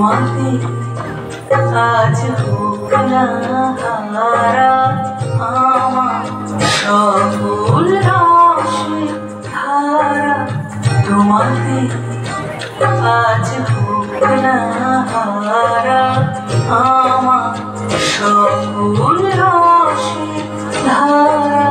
তোমাতে আজ হোক না হারা আমার সকল রসে ধারা। তোমাতে আজ হোক না হারা আমার সকল রসে ধারা।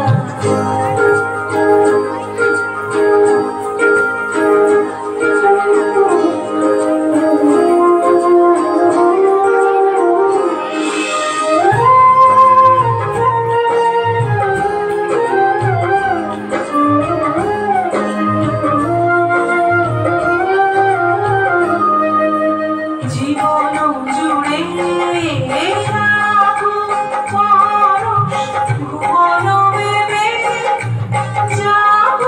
জীবন জুড়ে ভুবন ভেবে যাব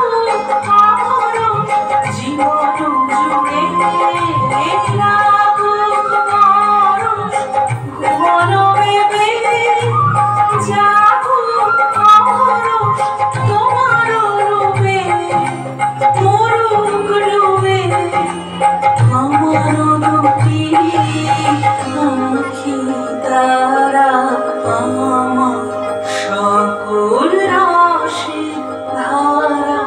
জীবন জুড়ে ভুবন ভেবে যাব তোমার রূপে মরুক ডুবে আমার দুটি আঁখি তারা আমার সকল রসে ধারা।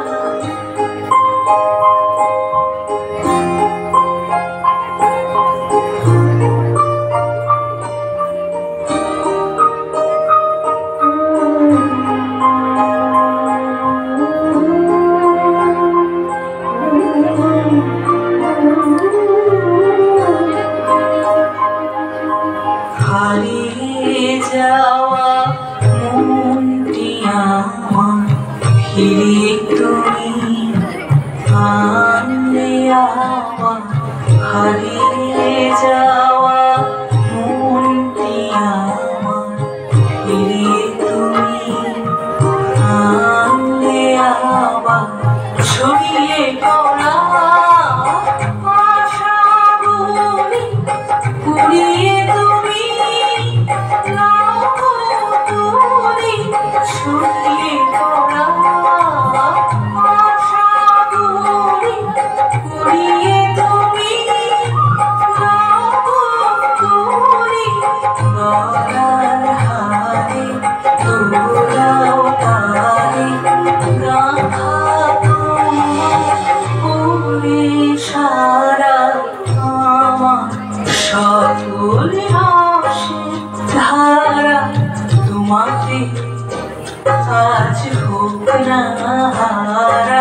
হারিয়ে যাওয়া মনটি আমার ফিরে তুমি আনলে আবার। হারিয়ে যাওয়া মনটি আমার ফিরে তুমি আনলে আবার। ছড়িয়ে পড়া আশাগুলি পুড়িয়ে তুমি ছড়িয়ে পড়া আশাগুলি পুড়িয়ে তুমি গলার হারে তোলাও তারে গাঁথা তোমার সারা আমার সকল রসে ধারা। তোমাতে আজ হোক না হারা